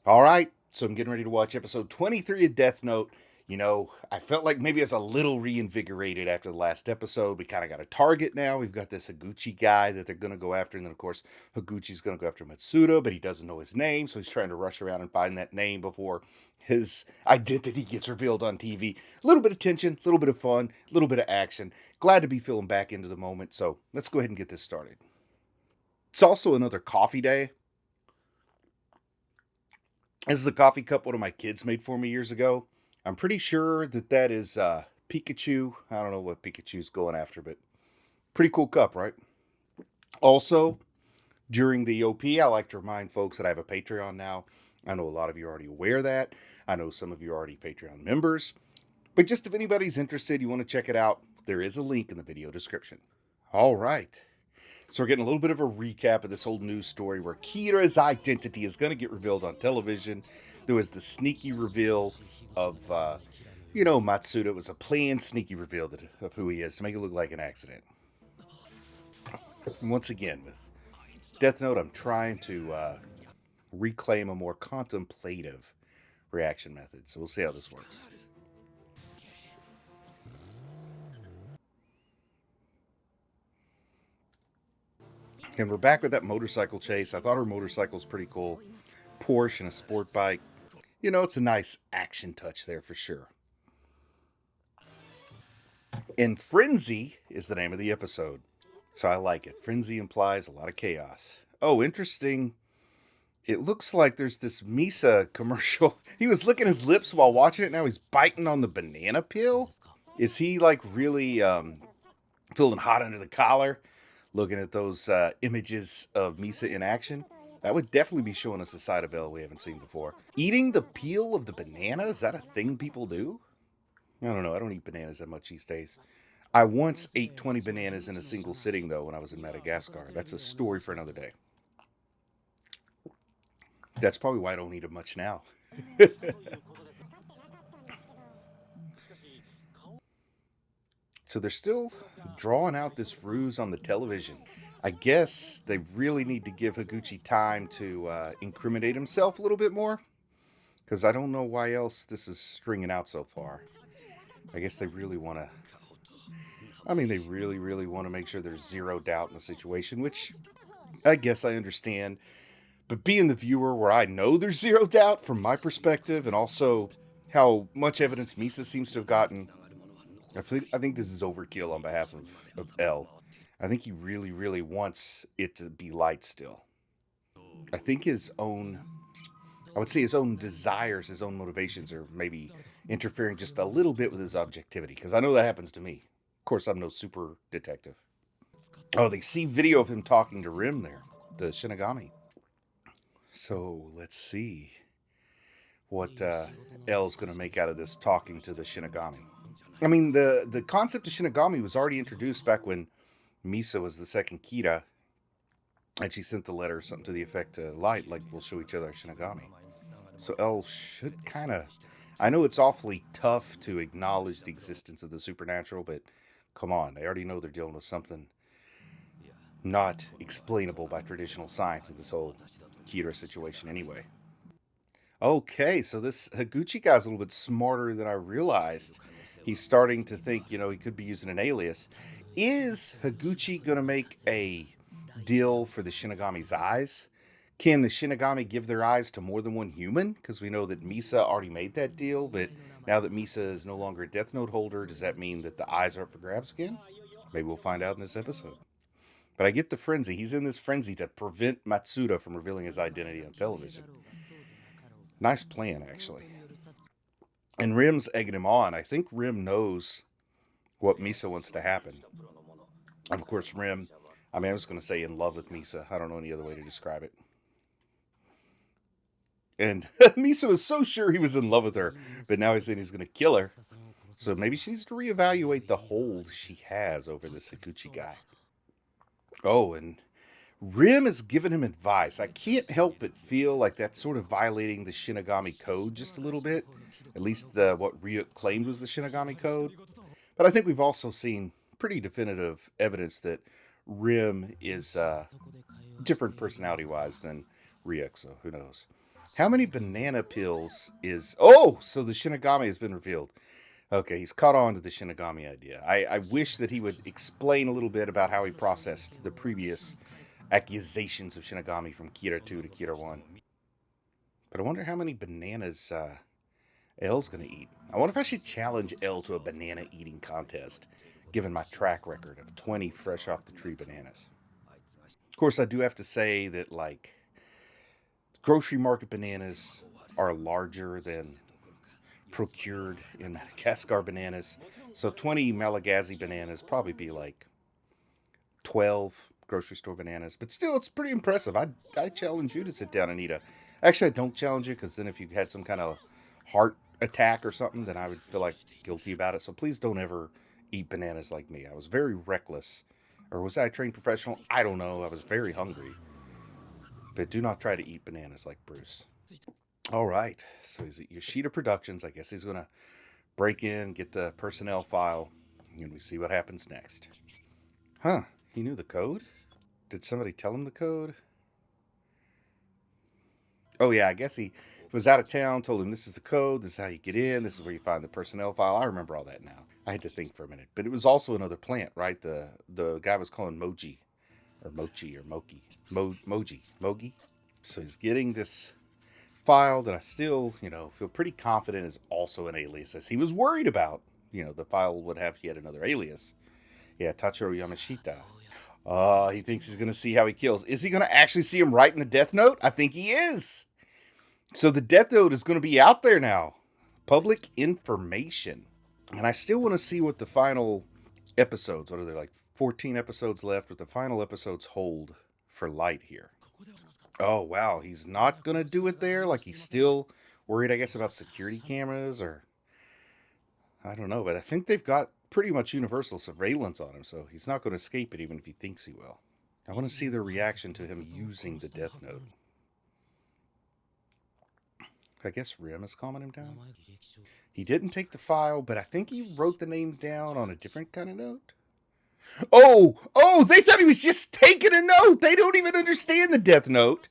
All right, so I'm getting ready to watch episode 23 of Death Note. I felt like maybe I was a little reinvigorated after the last episode. We kind of got a target now. We've got this Higuchi guy that they're going to go after. And then, of course, Higuchi's going to go after Matsuda, but he doesn't know his name. So he's trying to rush around and find that name before his identity gets revealed on TV. A little bit of tension, a little bit of fun, a little bit of action. Glad to be feeling back into the moment. So let's go ahead and get this started. It's also another coffee day. This is a coffee cup one of my kids made for me years ago. I'm pretty sure that is Pikachu. I don't know what Pikachu's going after, but pretty cool cup, right? Also, during the OP, I like to remind folks that I have a Patreon now. I know a lot of you are already aware of that. I know some of you are already Patreon members. But just if anybody's interested, you want to check it out, there is a link in the video description. All right. So we're getting a little bit of a recap of this whole news story where Kira's identity is going to get revealed on television. There was the sneaky reveal of, Matsuda. It was a planned sneaky reveal of who he is to make it look like an accident. And once again, with Death Note, I'm trying to reclaim a more contemplative reaction method. So we'll see how this works. And we're back with that motorcycle chase. I thought her motorcycle was pretty cool. Porsche and a sport bike. It's a nice action touch there for sure. And Frenzy is the name of the episode. So I like it. Frenzy implies a lot of chaos. Oh, interesting. It looks like there's this Misa commercial. He was licking his lips while watching it. Now he's biting on the banana peel. Is he like really feeling hot under the collar? Looking at those images of Misa in action, that would definitely be showing us a side of Elle we haven't seen before. Eating the peel of the banana, is that a thing people do? I don't know. I don't eat bananas that much these days. I once ate 20 bananas in a single sitting, though, when I was in Madagascar. That's a story for another day. That's probably why I don't eat them much now. So they're still drawing out this ruse on the television. I guess they really need to give Higuchi time to incriminate himself a little bit more. Because I don't know why else this is stringing out so far. I guess they really want to... they really, really want to make sure there's zero doubt in the situation, which I guess I understand. But being the viewer where I know there's zero doubt from my perspective, and also how much evidence Misa seems to have gotten, I think this is overkill on behalf of Elle. I think he really, really wants it to be light still. I think his own desires, his own motivations are maybe interfering just a little bit with his objectivity, because I know that happens to me. Of course, I'm no super detective. Oh, they see video of him talking to Rim there, the Shinigami. So, let's see what Elle's going to make out of this talking to the Shinigami. The concept of Shinigami was already introduced back when Misa was the second Kira, and she sent the letter, something to the effect, Light, like, we'll show each other our Shinigami. So Elle should kind of... I know it's awfully tough to acknowledge the existence of the supernatural, but come on, they already know they're dealing with something not explainable by traditional science with this whole Kira situation anyway. Okay, so this Higuchi guy's a little bit smarter than I realized. He's starting to think, he could be using an alias. Is Higuchi going to make a deal for the Shinigami's eyes? Can the Shinigami give their eyes to more than one human? Because we know that Misa already made that deal, but now that Misa is no longer a Death Note holder, does that mean that the eyes are up for grabs again? Maybe we'll find out in this episode. But I get the frenzy. He's in this frenzy to prevent Matsuda from revealing his identity on television. Nice plan, actually. And Rim's egging him on. I think Rim knows what Misa wants to happen. Of course, Rim, I was going to say in love with Misa. I don't know any other way to describe it. And Misa was so sure he was in love with her, but now he's saying he's going to kill her. So maybe she needs to reevaluate the hold she has over this Higuchi guy. Oh, and Rim is giving him advice. I can't help but feel like that's sort of violating the Shinigami code just a little bit. At least what Ryuk claimed was the Shinigami code. But I think we've also seen pretty definitive evidence that Rim is different personality-wise than Ryuk, so who knows. How many banana pills is... Oh, so the Shinigami has been revealed. Okay, he's caught on to the Shinigami idea. I wish that he would explain a little bit about how he processed the previous accusations of Shinigami from Kira 2 to Kira 1. But I wonder how many bananas L's going to eat. I wonder if I should challenge L to a banana eating contest, given my track record of 20 fresh off the tree bananas. Of course, I do have to say that, like, grocery market bananas are larger than procured in Madagascar bananas. So 20 Malagasy bananas probably be like 12 grocery store bananas. But still, it's pretty impressive. I challenge you to sit down and eat a... Actually, I don't challenge you, because then if you had some kind of heart attack or something, then I would feel like guilty about it. So please don't ever eat bananas like me. I was very reckless. Or was I a trained professional? I don't know. I was very hungry. But do not try to eat bananas like Bruce. All right. So he's at Yoshida Productions. I guess he's going to break in, get the personnel file, and we see what happens next. Huh. He knew the code? Did somebody tell him the code? Oh, yeah. I guess he was out of town, told him this is the code, this is how you get in, this is where you find the personnel file. I remember all that now. I had to think for a minute. But it was also another plant, right? The guy was calling Moji. Or Mochi or Moki. Mogi. So he's getting this file that I still, feel pretty confident is also an alias, as he was worried about. The file would have yet another alias. Yeah, Tachiro Yamashita. He thinks he's going to see how he kills. Is he going to actually see him write in the death note? I think he is. So the death note is going to be out there now. Public information. And I still want to see what the final episodes, what are there, like 14 episodes left, what the final episodes hold for Light here. Oh, wow. He's not going to do it there? Like, he's still worried, I guess, about security cameras, or... I don't know, but I think they've got pretty much universal surveillance on him, so he's not going to escape it even if he thinks he will. I want to see their reaction to him using the death note. I guess Rim is calming him down. He didn't take the file, but I think he wrote the names down on a different kind of note. Oh, they thought he was just taking a note. They don't even understand the death note.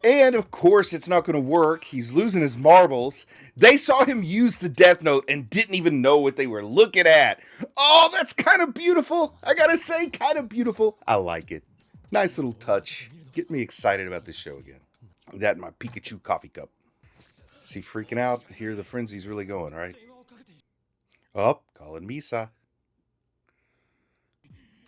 And, of course, it's not going to work. He's losing his marbles. They saw him use the death note and didn't even know what they were looking at. Oh, that's kind of beautiful. I got to say, kind of beautiful. I like it. Nice little touch. Get me excited about this show again. That and my Pikachu coffee cup. Is he freaking out? Here the frenzy's really going, right? Oh, calling Misa.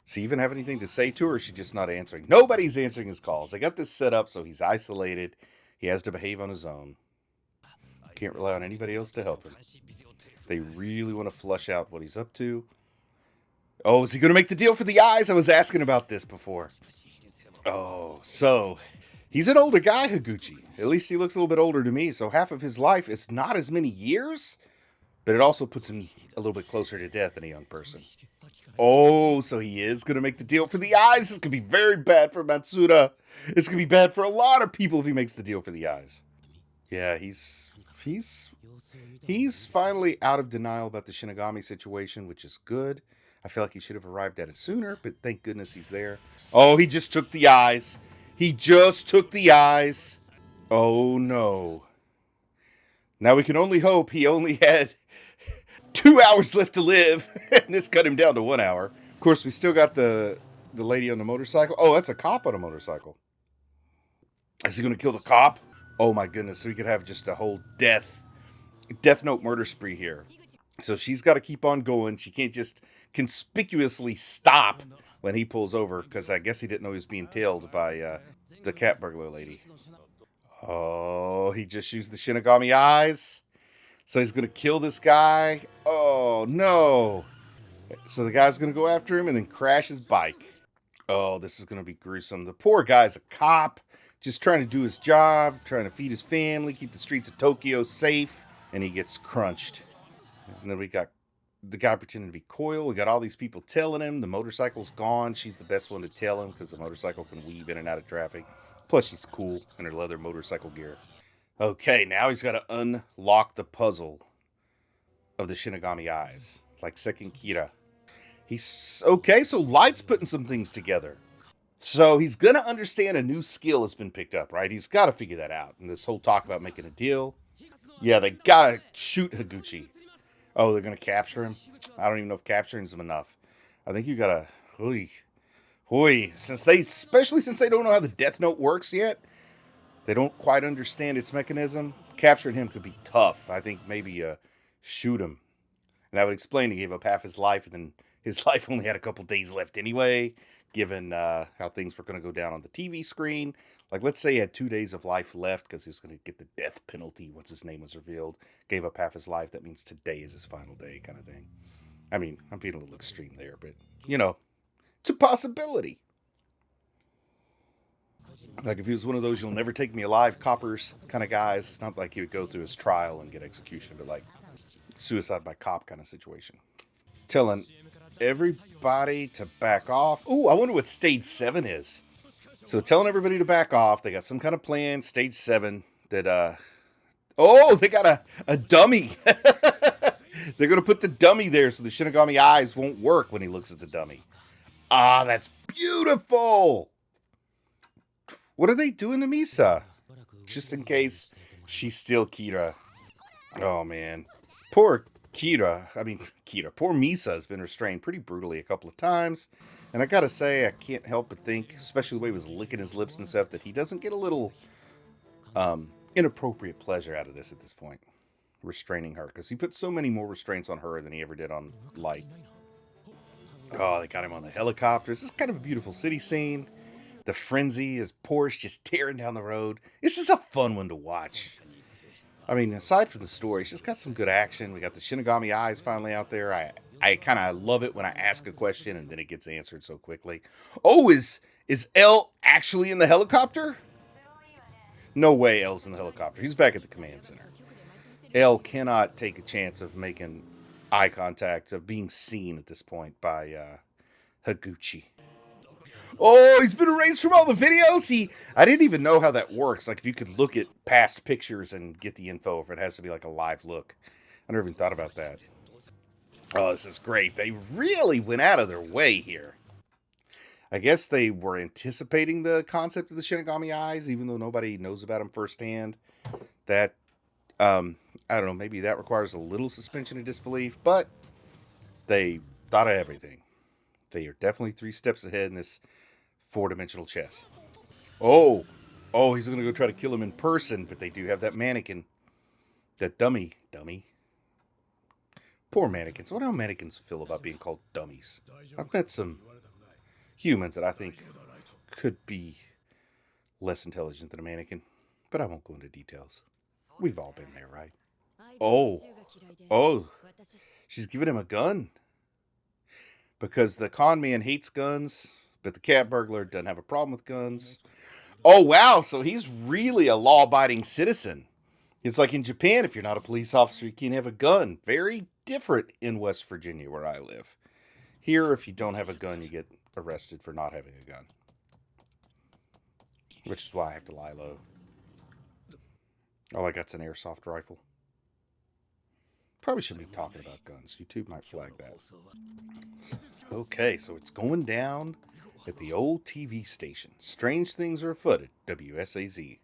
Does he even have anything to say to her, or is she just not answering? Nobody's answering his calls. I got this set up so he's isolated. He has to behave on his own. Can't rely on anybody else to help him. They really want to flush out what he's up to. Oh, is he going to make the deal for the eyes? I was asking about this before. Oh, so he's an older guy, Higuchi. At least he looks a little bit older to me. So half of his life is not as many years, but it also puts him a little bit closer to death than a young person. Oh, so he is going to make the deal for the eyes. This could be very bad for Matsuda. It's going to be bad for a lot of people if he makes the deal for the eyes. Yeah, he's finally out of denial about the Shinigami situation, which is good. I feel like he should have arrived at it sooner, but thank goodness he's there. Oh, he just took the eyes. He just took the eyes. Oh, no. Now we can only hope he only had 2 hours left to live, and this cut him down to 1 hour. Of course, we still got the lady on the motorcycle. Oh, that's a cop on a motorcycle. Is he going to kill the cop? Oh, my goodness. So we could have just a whole Death Note murder spree here. So she's got to keep on going. She can't just conspicuously stop when he pulls over, because I guess he didn't know he was being tailed by the cat burglar lady. Oh, he just used the Shinigami eyes. So he's going to kill this guy. Oh, no. So the guy's going to go after him and then crash his bike. Oh, this is going to be gruesome. The poor guy's a cop, just trying to do his job, trying to feed his family, keep the streets of Tokyo safe, and he gets crunched. And then we got the guy pretending to be Coil. We got all these people telling him the motorcycle's gone. She's the best one to tell him because the motorcycle can weave in and out of traffic. Plus, she's cool in her leather motorcycle gear. Okay, now he's got to unlock the puzzle of the Shinigami eyes, like second Kira. He's okay, so Light's putting some things together. So he's going to understand a new skill has been picked up, right? He's got to figure that out. And this whole talk about making a deal. Yeah, they got to shoot Higuchi. Oh, they're going to capture him? I don't even know if capturing is enough. I think you got to... especially since they don't know how the Death Note works yet, they don't quite understand its mechanism. Capturing him could be tough. I think maybe shoot him. And that would explain he gave up half his life, and then his life only had a couple days left anyway, given how things were going to go down on the TV screen. Like, let's say he had 2 days of life left because he was going to get the death penalty once his name was revealed. Gave up half his life. That means today is his final day, kind of thing. I mean, I'm being a little extreme there, but, you know, it's a possibility. Like, if he was one of those you'll never take me alive coppers kind of guys, it's not like he would go through his trial and get execution, but like suicide by cop kind of situation. Telling everybody to back off. Ooh, I wonder what stage 7 is. So telling everybody to back off. They got some kind of plan, stage 7, that, oh, they got a dummy. They're going to put the dummy there so the Shinigami eyes won't work when he looks at the dummy. Ah, that's beautiful. What are they doing to Misa? Just in case she's still Kira. Oh, man. Poor Kira. Poor Misa has been restrained pretty brutally a couple of times. And I gotta say, I can't help but think, especially the way he was licking his lips and stuff, that he doesn't get a little inappropriate pleasure out of this at this point. Restraining her. Because he put so many more restraints on her than he ever did on Light. Oh, they got him on the helicopter. This is kind of a beautiful city scene. The frenzy is Porsche just tearing down the road. This is a fun one to watch. I mean, aside from the story, it's just got some good action. We got the Shinigami eyes finally out there. I kind of love it when I ask a question and then it gets answered so quickly. Oh, is L actually in the helicopter? No way L's in the helicopter. He's back at the command center. L cannot take a chance of making eye contact, of being seen at this point by Higuchi. Oh, he's been erased from all the videos? I didn't even know how that works. Like, if you could look at past pictures and get the info, if it has to be like a live look. I never even thought about that. Oh, this is great. They really went out of their way here. I guess they were anticipating the concept of the Shinigami eyes, even though nobody knows about them firsthand. That, I don't know, maybe that requires a little suspension of disbelief, but they thought of everything. They are definitely 3 steps ahead in this 4-dimensional chess. Oh, he's going to go try to kill him in person, but they do have that mannequin. That dummy. Poor mannequins. What do how mannequins feel about being called dummies? I've met some humans that I think could be less intelligent than a mannequin, but I won't go into details. We've all been there, right? Oh, she's giving him a gun. Because the con man hates guns, but the cat burglar doesn't have a problem with guns. Oh, wow. So he's really a law-abiding citizen. It's like in Japan, if you're not a police officer, you can't have a gun. Very different in West Virginia, where I live. Here, if you don't have a gun, you get arrested for not having a gun. Which is why I have to lie low. All I got's an airsoft rifle. Probably shouldn't be talking about guns. YouTube might flag that. Okay, so it's going down at the old TV station. Strange things are afoot at WSAZ.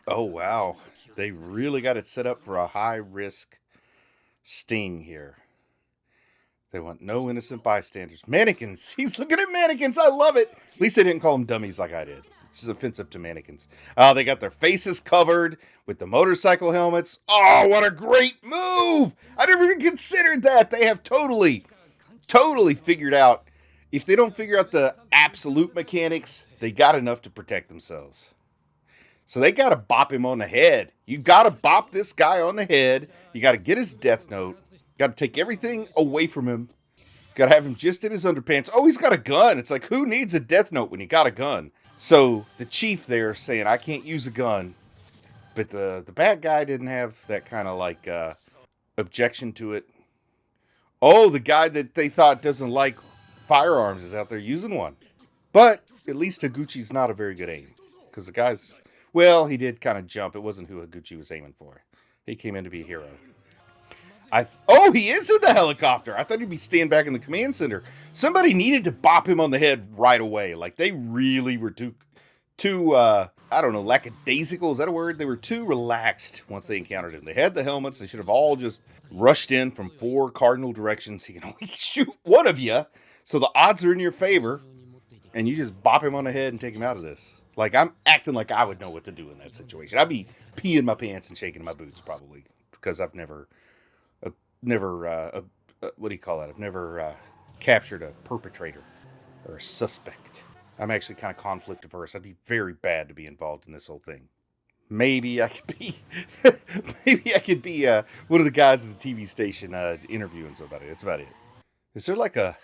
Oh, wow. They really got it set up for a high-risk sting here. They want no innocent bystanders. Mannequins! He's looking at mannequins! I love it! At least they didn't call them dummies like I did. This is offensive to mannequins. Oh, they got their faces covered with the motorcycle helmets. Oh, what a great move! I never even considered that. They have totally figured out. If they don't figure out the absolute mechanics, they got enough to protect themselves. So they got to bop him on the head. You got to bop this guy on the head. You got to get his death note. Got to take everything away from him. Got to have him just in his underpants. Oh, he's got a gun. It's like, who needs a death note when you got a gun? So the chief there saying, I can't use a gun. But the bad guy didn't have that kind of like objection to it. Oh, the guy that they thought doesn't like firearms is out there using one. But at least Higuchi's not a very good aim. Because the guy's, well, he did kind of jump. It wasn't who Higuchi was aiming for. He came in to be a hero. Oh, he is in the helicopter. I thought he'd be staying back in the command center. Somebody needed to bop him on the head right away. Like, they really were too I don't know, lackadaisical, is that a word? They were too relaxed once they encountered him. They had the helmets. They should have all just rushed in from 4 cardinal directions. He can only shoot one of you, so the odds are in your favor, and you just bop him on the head and take him out of this. Like, I'm acting like I would know what to do in that situation. I'd be peeing my pants and shaking my boots, probably, because I've never what do you call that? I've never captured a perpetrator or a suspect. I'm actually kind of conflict averse. I'd be very bad to be involved in this whole thing. Maybe I could be, one of the guys at the TV station interviewing somebody. That's about it. Is there like a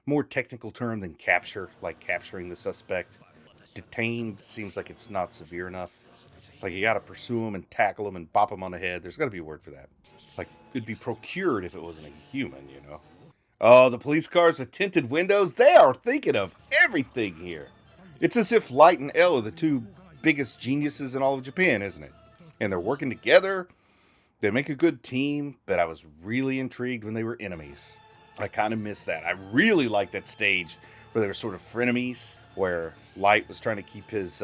more technical term than capture, like capturing the suspect? Detained seems like it's not severe enough. Like, you got to pursue him and tackle him and bop him on the head. There's got to be a word for that. Like, it'd be procured if it wasn't a human, you know? Oh, the police cars with tinted windows, they are thinking of everything here. It's as if Light and L are the 2 biggest geniuses in all of Japan, isn't it? And they're working together. They make a good team, but I was really intrigued when they were enemies. I kind of missed that. I really liked that stage where they were sort of frenemies, where Light was trying to keep his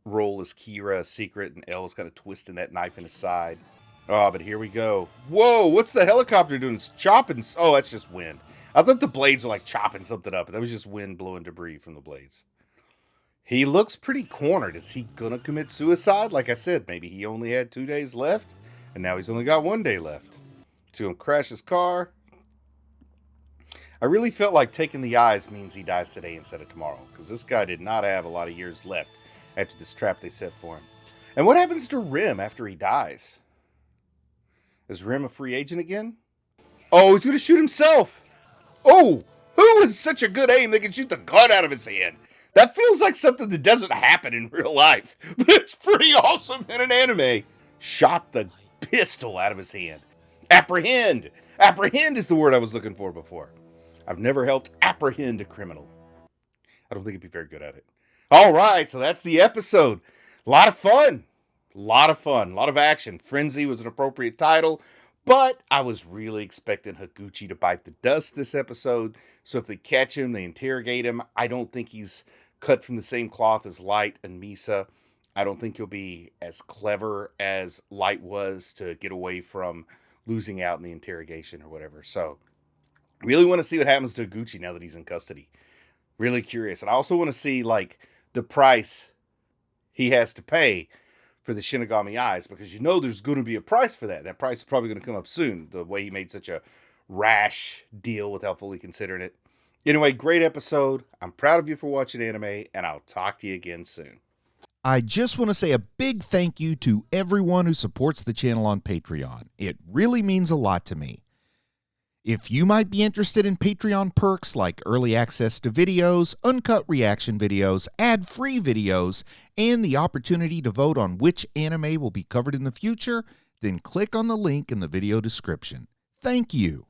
role as Kira a secret, and L was kind of twisting that knife in his side. Oh, but here we go. Whoa, what's the helicopter doing? It's chopping. Oh, that's just wind. I thought the blades were like chopping something up. That was just wind blowing debris from the blades. He looks pretty cornered. Is he going to commit suicide? Like I said, maybe he only had 2 days left, and now he's only got 1 day left. He's going to crash his car. I really felt like taking the eyes means he dies today instead of tomorrow, because this guy did not have a lot of years left after this trap they set for him. And what happens to Rim after he dies? Is Rim a free agent again? Oh, he's going to shoot himself. Oh, who is such a good aim that can shoot the gun out of his hand? That feels like something that doesn't happen in real life, but it's pretty awesome in an anime. Shot the pistol out of his hand. Apprehend. Apprehend is the word I was looking for before. I've never helped apprehend a criminal. I don't think he'd be very good at it. All right, so that's the episode. A lot of fun. A lot of action. Frenzy was an appropriate title, but I was really expecting Higuchi to bite the dust this episode. So if they catch him, they interrogate him. I don't think he's cut from the same cloth as Light and Misa. I don't think he'll be as clever as Light was to get away from losing out in the interrogation or whatever. So really want to see what happens to Higuchi now that he's in custody. Really curious. And I also want to see like the price he has to pay for the Shinigami Eyes, because you know there's going to be a price for that. That price is probably going to come up soon, the way he made such a rash deal without fully considering it. Anyway, great episode. I'm proud of you for watching anime, and I'll talk to you again soon. I just want to say a big thank you to everyone who supports the channel on Patreon. It really means a lot to me. If you might be interested in Patreon perks like early access to videos, uncut reaction videos, ad-free videos, and the opportunity to vote on which anime will be covered in the future, then click on the link in the video description. Thank you.